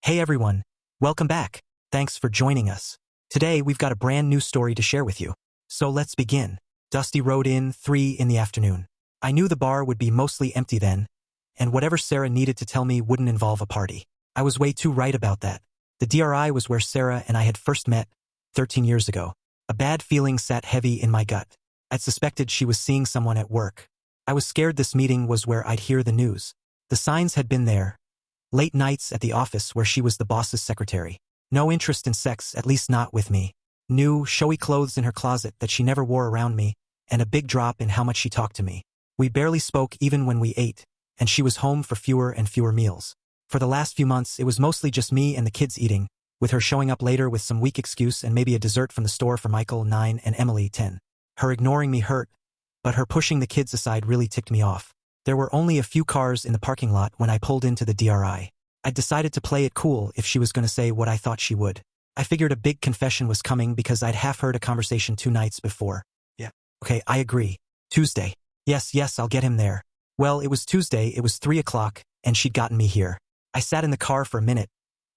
Hey everyone, welcome back. Thanks for joining us. Today we've got a brand new story to share with you. So let's begin. Dusty rode in 3 in the afternoon. I knew the bar would be mostly empty then, and whatever Sarah needed to tell me wouldn't involve a party. I was way too right about that. The DRI was where Sarah and I had first met, 13 years ago. A bad feeling sat heavy in my gut. I'd suspected she was seeing someone at work. I was scared this meeting was where I'd hear the news. The signs had been there. Late nights at the office where she was the boss's secretary. No interest in sex, at least not with me. New, showy clothes in her closet that she never wore around me, and a big drop in how much she talked to me. We barely spoke even when we ate, and she was home for fewer and fewer meals. For the last few months, it was mostly just me and the kids eating, with her showing up later with some weak excuse and maybe a dessert from the store for Michael, 9, and Emily, 10. Her ignoring me hurt, but her pushing the kids aside really ticked me off. There were only a few cars in the parking lot when I pulled into the DRI. I'd decided to play it cool if she was going to say what I thought she would. I figured a big confession was coming because I'd half heard a conversation 2 nights before. Yeah. Okay, I agree. Tuesday. Yes, I'll get him there. Well, it was Tuesday, it was 3 o'clock, and she'd gotten me here. I sat in the car for a minute,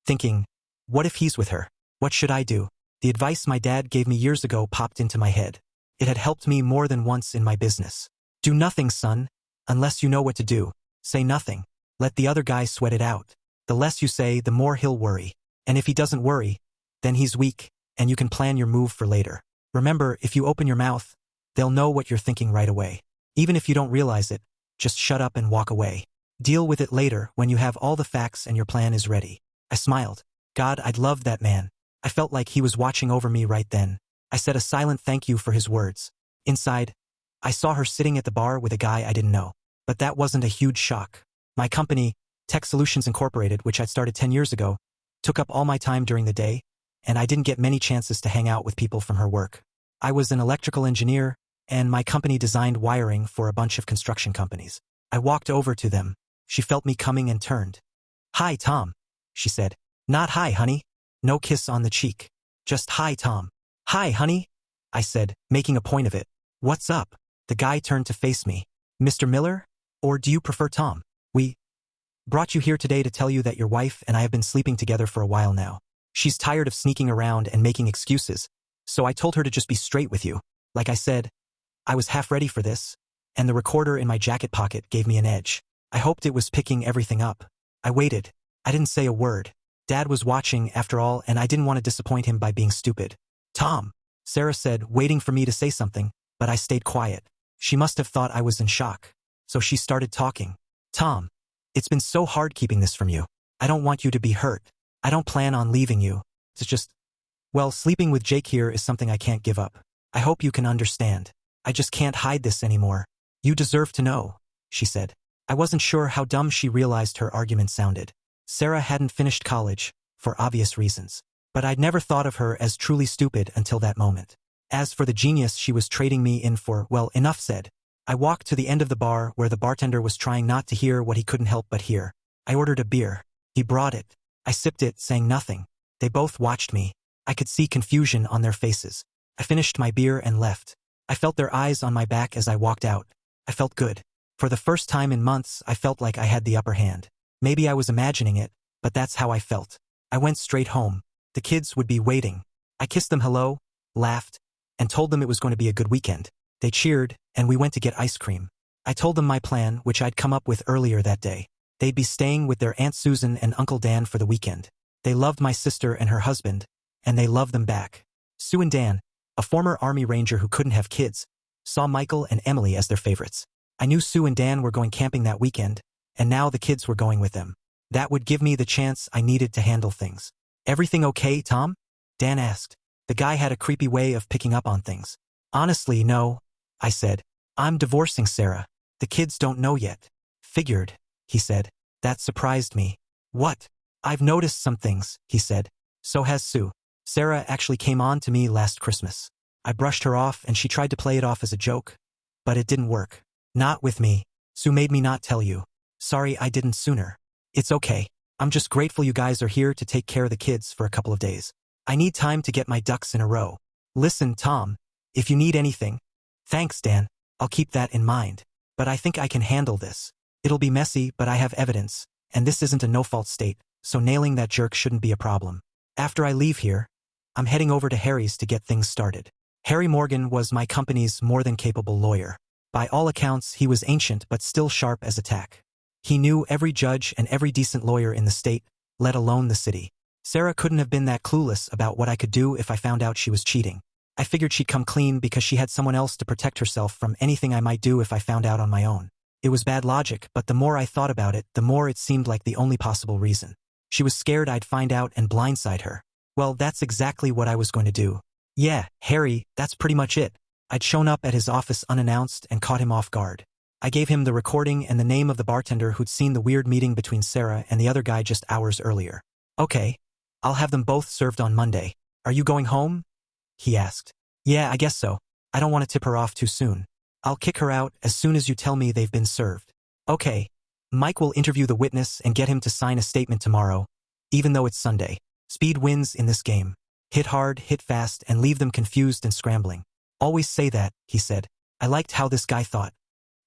thinking, what if he's with her? What should I do? The advice my dad gave me years ago popped into my head. It had helped me more than once in my business. Do nothing, son. Unless you know what to do, say nothing. Let the other guy sweat it out. The less you say, the more he'll worry. And if he doesn't worry, then he's weak, and you can plan your move for later. Remember, if you open your mouth, they'll know what you're thinking right away. Even if you don't realize it, just shut up and walk away. Deal with it later when you have all the facts and your plan is ready. I smiled. God, I'd loved that man. I felt like he was watching over me right then. I said a silent thank you for his words. Inside, I saw her sitting at the bar with a guy I didn't know. But that wasn't a huge shock. My company, Tech Solutions Incorporated, which I'd started 10 years ago, took up all my time during the day, and I didn't get many chances to hang out with people from her work. I was an electrical engineer, and my company designed wiring for a bunch of construction companies. I walked over to them. She felt me coming and turned. Hi, Tom, she said. Not hi, honey. No kiss on the cheek. Just hi, Tom. Hi, honey, I said, making a point of it. What's up? The guy turned to face me. Mr. Miller? Or do you prefer Tom? We brought you here today to tell you that your wife and I have been sleeping together for a while now. She's tired of sneaking around and making excuses, so I told her to just be straight with you. Like I said, I was half ready for this, and the recorder in my jacket pocket gave me an edge. I hoped it was picking everything up. I waited. I didn't say a word. Dad was watching, after all, and I didn't want to disappoint him by being stupid. Tom, Sarah said, waiting for me to say something, but I stayed quiet. She must have thought I was in shock. So she started talking. Tom, it's been so hard keeping this from you. I don't want you to be hurt. I don't plan on leaving you. It's just, well, sleeping with Jake here is something I can't give up. I hope you can understand. I just can't hide this anymore. You deserve to know, she said. I wasn't sure how dumb she realized her argument sounded. Sarah hadn't finished college, for obvious reasons. But I'd never thought of her as truly stupid until that moment. As for the genius she was trading me in for, well, enough said. I walked to the end of the bar where the bartender was trying not to hear what he couldn't help but hear. I ordered a beer. He brought it. I sipped it, saying nothing. They both watched me. I could see confusion on their faces. I finished my beer and left. I felt their eyes on my back as I walked out. I felt good. For the first time in months, I felt like I had the upper hand. Maybe I was imagining it, but that's how I felt. I went straight home. The kids would be waiting. I kissed them hello, laughed, and told them it was going to be a good weekend. They cheered, and we went to get ice cream. I told them my plan, which I'd come up with earlier that day. They'd be staying with their Aunt Susan and Uncle Dan for the weekend. They loved my sister and her husband, and they loved them back. Sue and Dan, a former Army Ranger who couldn't have kids, saw Michael and Emily as their favorites. I knew Sue and Dan were going camping that weekend, and now the kids were going with them. That would give me the chance I needed to handle things. Everything okay, Tom? Dan asked. The guy had a creepy way of picking up on things. Honestly, no, I said. I'm divorcing Sarah. The kids don't know yet. Figured, he said. That surprised me. What? I've noticed some things, he said. So has Sue. Sarah actually came on to me last Christmas. I brushed her off and she tried to play it off as a joke. But it didn't work. Not with me. Sue made me not tell you. Sorry I didn't sooner. It's okay. I'm just grateful you guys are here to take care of the kids for a couple of days. I need time to get my ducks in a row. Listen, Tom, if you need anything. Thanks, Dan. I'll keep that in mind. But I think I can handle this. It'll be messy, but I have evidence, and this isn't a no-fault state, so nailing that jerk shouldn't be a problem. After I leave here, I'm heading over to Harry's to get things started. Harry Morgan was my company's more than capable lawyer. By all accounts, he was ancient but still sharp as a tack. He knew every judge and every decent lawyer in the state, let alone the city. Sarah couldn't have been that clueless about what I could do if I found out she was cheating. I figured she'd come clean because she had someone else to protect herself from anything I might do if I found out on my own. It was bad logic, but the more I thought about it, the more it seemed like the only possible reason. She was scared I'd find out and blindside her. Well, that's exactly what I was going to do. Yeah, Harry, that's pretty much it. I'd shown up at his office unannounced and caught him off guard. I gave him the recording and the name of the bartender who'd seen the weird meeting between Sarah and the other guy just hours earlier. Okay, I'll have them both served on Monday. Are you going home? He asked. Yeah, I guess so. I don't want to tip her off too soon. I'll kick her out as soon as you tell me they've been served. Okay. Mike will interview the witness and get him to sign a statement tomorrow, even though it's Sunday. Speed wins in this game. Hit hard, hit fast, and leave them confused and scrambling. Always say that, he said. I liked how this guy thought.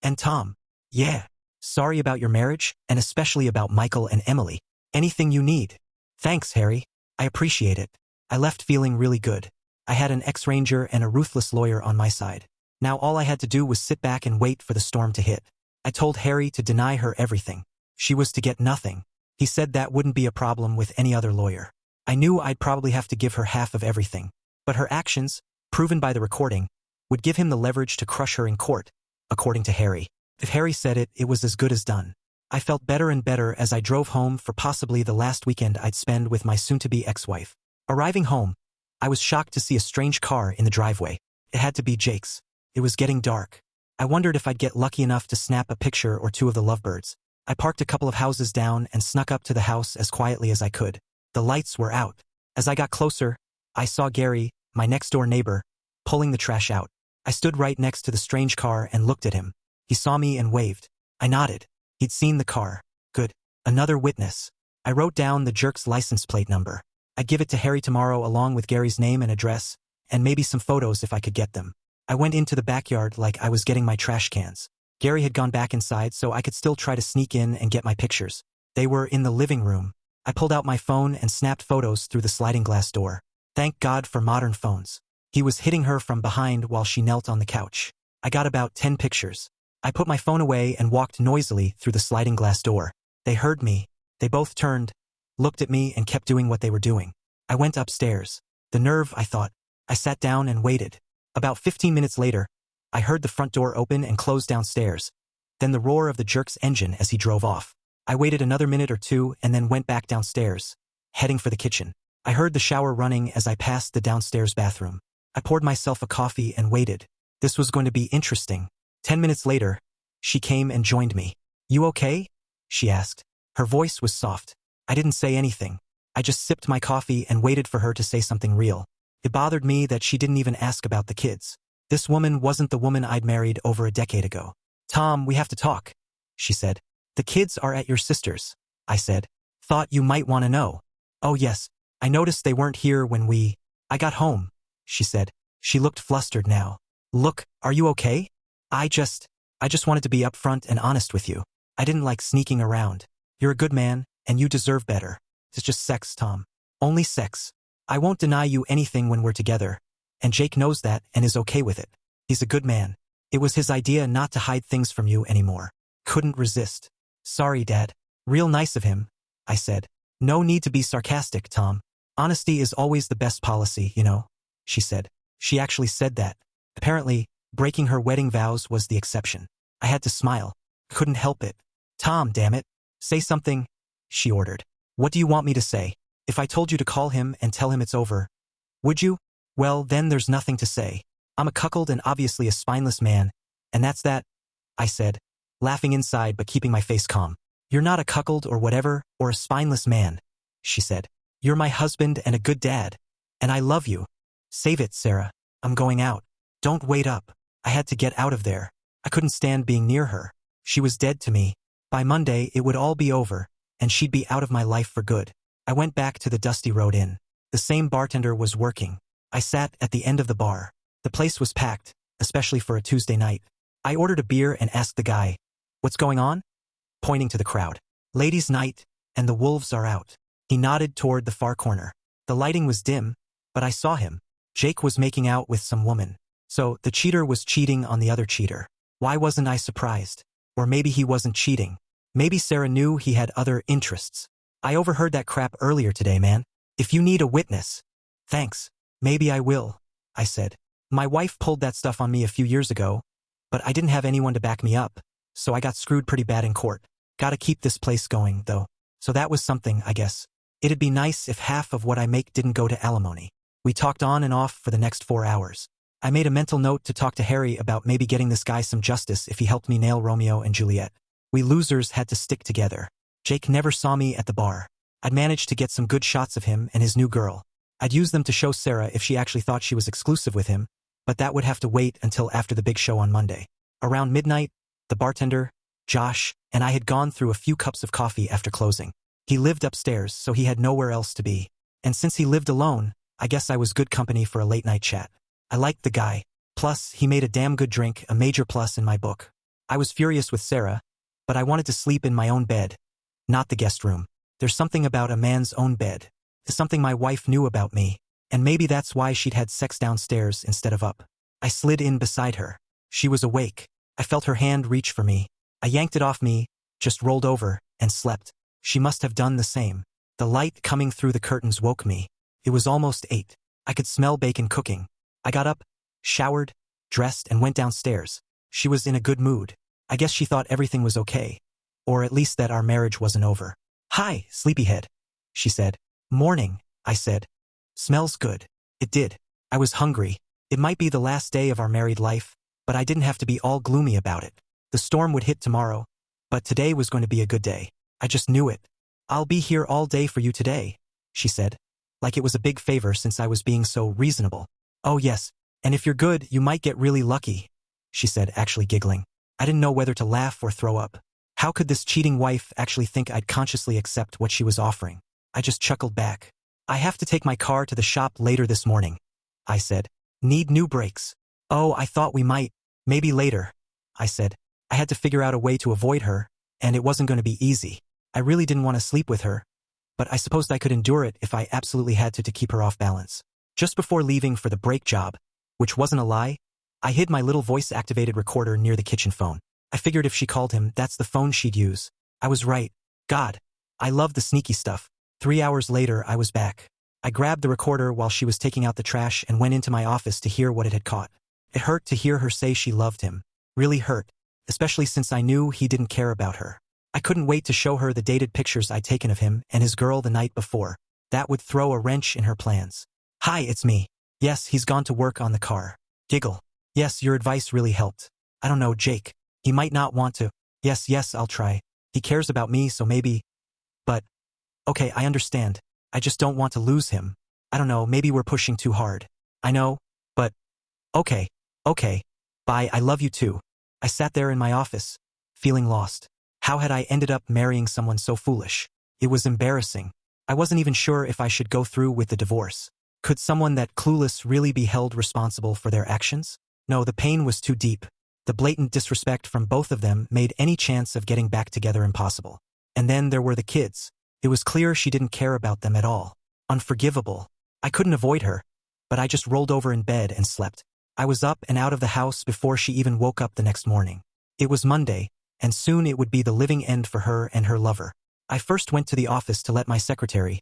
And Tom. Yeah. Sorry about your marriage, and especially about Michael and Emily. Anything you need. Thanks, Harry. I appreciate it. I left feeling really good. I had an ex-ranger and a ruthless lawyer on my side. Now all I had to do was sit back and wait for the storm to hit. I told Harry to deny her everything. She was to get nothing. He said that wouldn't be a problem with any other lawyer. I knew I'd probably have to give her half of everything. But her actions, proven by the recording, would give him the leverage to crush her in court, according to Harry. If Harry said it, it was as good as done. I felt better and better as I drove home for possibly the last weekend I'd spend with my soon-to-be ex-wife. Arriving home, I was shocked to see a strange car in the driveway. It had to be Jake's. It was getting dark. I wondered if I'd get lucky enough to snap a picture or two of the lovebirds. I parked a couple of houses down and snuck up to the house as quietly as I could. The lights were out. As I got closer, I saw Gary, my next-door neighbor, pulling the trash out. I stood right next to the strange car and looked at him. He saw me and waved. I nodded. He'd seen the car. Good. Another witness. I wrote down the jerk's license plate number. I'd give it to Harry tomorrow along with Gary's name and address, and maybe some photos if I could get them. I went into the backyard like I was getting my trash cans. Gary had gone back inside so I could still try to sneak in and get my pictures. They were in the living room. I pulled out my phone and snapped photos through the sliding glass door. Thank God for modern phones. He was hitting her from behind while she knelt on the couch. I got about 10 pictures. I put my phone away and walked noisily through the sliding glass door. They heard me. They both turned, looked at me, and kept doing what they were doing. I went upstairs. The nerve, I thought. I sat down and waited. About 15 minutes later, I heard the front door open and close downstairs, then the roar of the jerk's engine as he drove off. I waited another minute or two and then went back downstairs, heading for the kitchen. I heard the shower running as I passed the downstairs bathroom. I poured myself a coffee and waited. This was going to be interesting. 10 minutes later, she came and joined me. You okay? She asked. Her voice was soft. I didn't say anything. I just sipped my coffee and waited for her to say something real. It bothered me that she didn't even ask about the kids. This woman wasn't the woman I'd married over a decade ago. Tom, we have to talk, she said. The kids are at your sister's, I said. Thought you might want to know. Oh yes, I noticed they weren't here when I got home, she said. She looked flustered now. Look, are you okay? I just wanted to be upfront and honest with you. I didn't like sneaking around. You're a good man, and you deserve better. It's just sex, Tom. Only sex. I won't deny you anything when we're together. And Jake knows that and is okay with it. He's a good man. It was his idea not to hide things from you anymore. Couldn't resist. Sorry, Dad. Real nice of him, I said. No need to be sarcastic, Tom. Honesty is always the best policy, you know, she said. She actually said that. Apparently, breaking her wedding vows was the exception. I had to smile. Couldn't help it. Tom, damn it. Say something, she ordered. What do you want me to say? If I told you to call him and tell him it's over, would you? Well, then there's nothing to say. I'm a cuckold and obviously a spineless man, and that's that, I said, laughing inside but keeping my face calm. You're not a cuckold or whatever, or a spineless man, she said. You're my husband and a good dad, and I love you. Save it, Sarah. I'm going out. Don't wait up. I had to get out of there. I couldn't stand being near her. She was dead to me. By Monday, it would all be over, and she'd be out of my life for good. I went back to the Dusty Road Inn. The same bartender was working. I sat at the end of the bar. The place was packed, especially for a Tuesday night. I ordered a beer and asked the guy, "What's going on?" Pointing to the crowd. Ladies' night, and the wolves are out. He nodded toward the far corner. The lighting was dim, but I saw him. Jake was making out with some woman. So, the cheater was cheating on the other cheater. Why wasn't I surprised? Or maybe he wasn't cheating. Maybe Sarah knew he had other interests. I overheard that crap earlier today, man. If you need a witness. Thanks. Maybe I will, I said. My wife pulled that stuff on me a few years ago, but I didn't have anyone to back me up, so I got screwed pretty bad in court. Gotta keep this place going, though. So that was something, I guess. It'd be nice if half of what I make didn't go to alimony. We talked on and off for the next 4 hours. I made a mental note to talk to Harry about maybe getting this guy some justice if he helped me nail Romeo and Juliet. We losers had to stick together. Jake never saw me at the bar. I'd managed to get some good shots of him and his new girl. I'd use them to show Sarah if she actually thought she was exclusive with him, but that would have to wait until after the big show on Monday. Around midnight, the bartender, Josh, and I had gone through a few cups of coffee after closing. He lived upstairs, so he had nowhere else to be. And since he lived alone, I guess I was good company for a late-night chat. I liked the guy. Plus, he made a damn good drink, a major plus in my book. I was furious with Sarah, but I wanted to sleep in my own bed, not the guest room. There's something about a man's own bed. It's something my wife knew about me, and maybe that's why she'd had sex downstairs instead of up. I slid in beside her. She was awake. I felt her hand reach for me. I yanked it off me, just rolled over, and slept. She must have done the same. The light coming through the curtains woke me. It was almost 8. I could smell bacon cooking. I got up, showered, dressed, and went downstairs. She was in a good mood. I guess she thought everything was okay. Or at least that our marriage wasn't over. "Hi, sleepyhead," she said. "Morning," I said. "Smells good." It did. I was hungry. It might be the last day of our married life, but I didn't have to be all gloomy about it. The storm would hit tomorrow, but today was going to be a good day. I just knew it. "I'll be here all day for you today," she said. Like it was a big favor since I was being so reasonable. "Oh yes, and if you're good, you might get really lucky," she said, actually giggling. I didn't know whether to laugh or throw up. How could this cheating wife actually think I'd consciously accept what she was offering? I just chuckled back. "I have to take my car to the shop later this morning," I said. "Need new brakes." "Oh, I thought we might. Maybe later," I said. I had to figure out a way to avoid her, and it wasn't going to be easy. I really didn't want to sleep with her, but I supposed I could endure it if I absolutely had to keep her off balance. Just before leaving for the brake job, which wasn't a lie, I hid my little voice-activated recorder near the kitchen phone. I figured if she called him, that's the phone she'd use. I was right. God, I love the sneaky stuff. 3 hours later, I was back. I grabbed the recorder while she was taking out the trash and went into my office to hear what it had caught. It hurt to hear her say she loved him. Really hurt, especially since I knew he didn't care about her. I couldn't wait to show her the dated pictures I'd taken of him and his girl the night before. That would throw a wrench in her plans. "Hi, it's me. Yes, he's gone to work on the car." Giggle. "Yes, your advice really helped. I don't know, Jake. He might not want to." Yes, I'll try. He cares about me, so maybe. But, okay, I understand. I just don't want to lose him. I don't know, maybe we're pushing too hard. I know, but, okay. Bye, I love you too. I sat there in my office, feeling lost. How had I ended up marrying someone so foolish? It was embarrassing. I wasn't even sure if I should go through with the divorce. Could someone that clueless really be held responsible for their actions? No, the pain was too deep. The blatant disrespect from both of them made any chance of getting back together impossible. And then there were the kids. It was clear she didn't care about them at all. Unforgivable. I couldn't avoid her, but I just rolled over in bed and slept. I was up and out of the house before she even woke up the next morning. It was Monday, and soon it would be the living end for her and her lover. I first went to the office to let my secretary,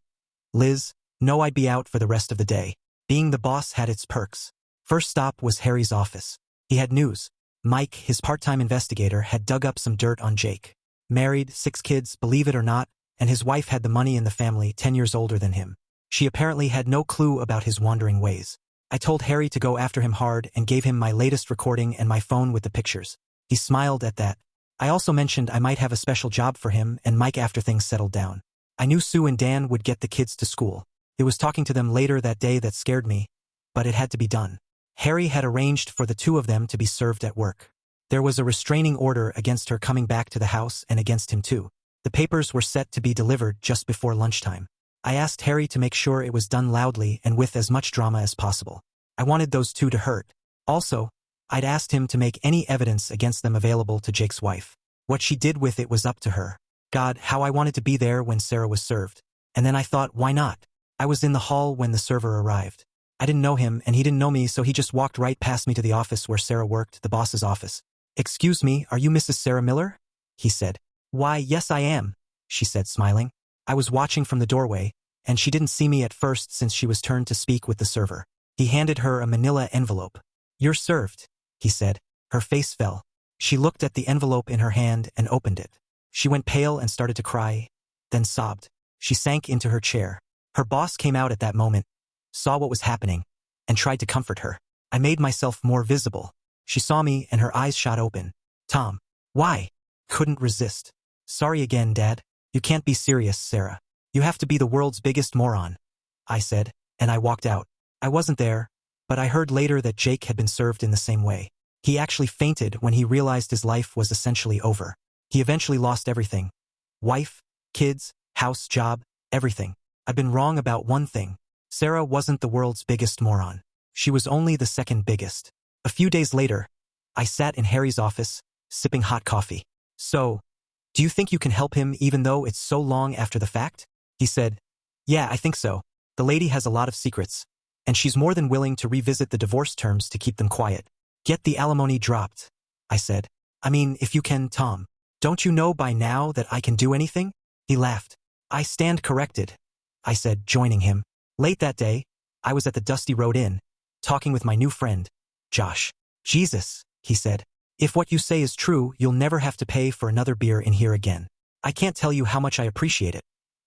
Liz, know I'd be out for the rest of the day. Being the boss had its perks. First stop was Harry's office. He had news. Mike, his part-time investigator, had dug up some dirt on Jake. Married, 6 kids, believe it or not, and his wife had the money in the family, 10 years older than him. She apparently had no clue about his wandering ways. I told Harry to go after him hard and gave him my latest recording and my phone with the pictures. He smiled at that. I also mentioned I might have a special job for him and Mike after things settled down. I knew Sue and Dan would get the kids to school. It was talking to them later that day that scared me, but it had to be done. Harry had arranged for the 2 of them to be served at work. There was a restraining order against her coming back to the house and against him too. The papers were set to be delivered just before lunchtime. I asked Harry to make sure it was done loudly and with as much drama as possible. I wanted those 2 to hurt. Also, I'd asked him to make any evidence against them available to Jake's wife. What she did with it was up to her. God, how I wanted to be there when Sarah was served. And then I thought, why not? I was in the hall when the server arrived. I didn't know him, and he didn't know me, so he just walked right past me to the office where Sarah worked, the boss's office. "Excuse me, are you Mrs. Sarah Miller?" he said. "Why, yes I am," she said, smiling. I was watching from the doorway, and she didn't see me at first since she was turned to speak with the server. He handed her a manila envelope. "You're served," he said. Her face fell. She looked at the envelope in her hand and opened it. She went pale and started to cry, then sobbed. She sank into her chair. Her boss came out at that moment, saw what was happening, and tried to comfort her. I made myself more visible. She saw me and her eyes shot open. "Tom." "Why?" Couldn't resist. "Sorry again, Dad. You can't be serious, Sarah. You have to be the world's biggest moron," I said, and I walked out. I wasn't there, but I heard later that Jake had been served in the same way. He actually fainted when he realized his life was essentially over. He eventually lost everything. Wife, kids, house, job, everything. I've been wrong about one thing. Sarah wasn't the world's biggest moron. She was only the second biggest. A few days later, I sat in Harry's office, sipping hot coffee. "So, do you think you can help him even though it's so long after the fact?" He said. "Yeah, I think so. The lady has a lot of secrets, and she's more than willing to revisit the divorce terms to keep them quiet." "Get the alimony dropped," I said. "I mean, if you can, Tom. Don't you know by now that I can do anything?" He laughed. "I stand corrected," I said, joining him. Late that day, I was at the Dusty Road Inn, talking with my new friend, Josh. "Jesus," he said. "If what you say is true, you'll never have to pay for another beer in here again. I can't tell you how much I appreciate it,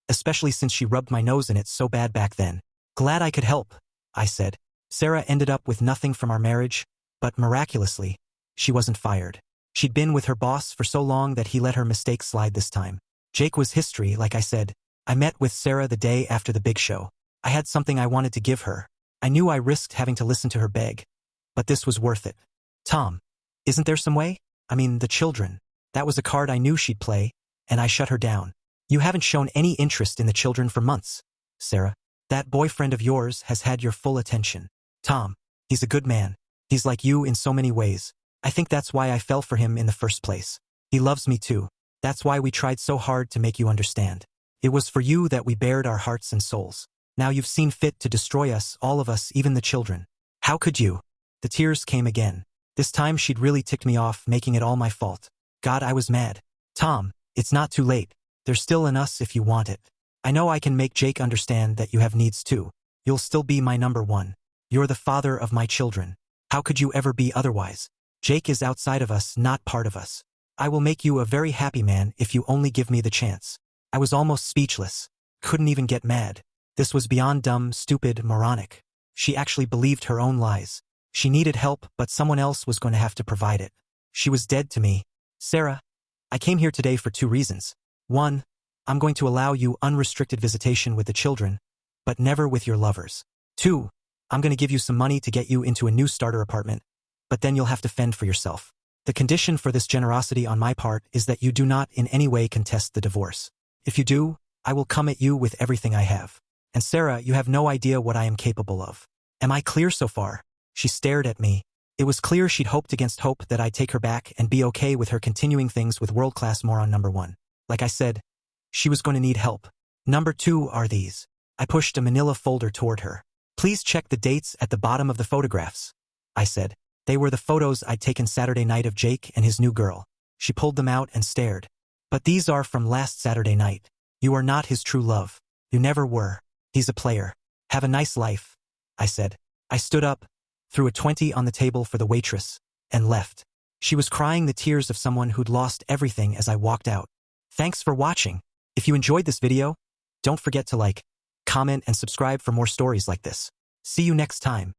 especially since she rubbed my nose in it so bad back then." "Glad I could help," I said. Sarah ended up with nothing from our marriage, but miraculously, she wasn't fired. She'd been with her boss for so long that he let her mistake slide this time. Jake was history, like I said. I met with Sarah the day after the big show. I had something I wanted to give her. I knew I risked having to listen to her beg, but this was worth it. "Tom, isn't there some way? I mean, the children." That was a card I knew she'd play, and I shut her down. "You haven't shown any interest in the children for months, Sarah. That boyfriend of yours has had your full attention. Tom, he's a good man. He's like you in so many ways. I think that's why I fell for him in the first place. He loves me too. That's why we tried so hard to make you understand. It was for you that we bared our hearts and souls. Now you've seen fit to destroy us, all of us, even the children. How could you?" The tears came again. This time she'd really ticked me off, making it all my fault. God, I was mad. "Tom, it's not too late. There's still an us if you want it. I know I can make Jake understand that you have needs too. You'll still be my number one. You're the father of my children. How could you ever be otherwise? Jake is outside of us, not part of us. I will make you a very happy man if you only give me the chance." I was almost speechless. Couldn't even get mad. This was beyond dumb, stupid, moronic. She actually believed her own lies. She needed help, but someone else was going to have to provide it. She was dead to me. "Sarah, I came here today for two reasons. One, I'm going to allow you unrestricted visitation with the children, but never with your lovers. Two, I'm going to give you some money to get you into a new starter apartment, but then you'll have to fend for yourself. The condition for this generosity on my part is that you do not in any way contest the divorce. If you do, I will come at you with everything I have. And Sarah, you have no idea what I am capable of. Am I clear so far?" She stared at me. It was clear she'd hoped against hope that I'd take her back and be okay with her continuing things with world-class moron number one. Like I said, she was going to need help. "Number two are these." I pushed a manila folder toward her. "Please check the dates at the bottom of the photographs," I said. They were the photos I'd taken Saturday night of Jake and his new girl. She pulled them out and stared. "But these are from last Saturday night. You are not his true love. You never were. He's a player. Have a nice life," I said. I stood up, threw a 20 on the table for the waitress, and left. She was crying the tears of someone who'd lost everything as I walked out. Thanks for watching. If you enjoyed this video, don't forget to like, comment, and subscribe for more stories like this. See you next time.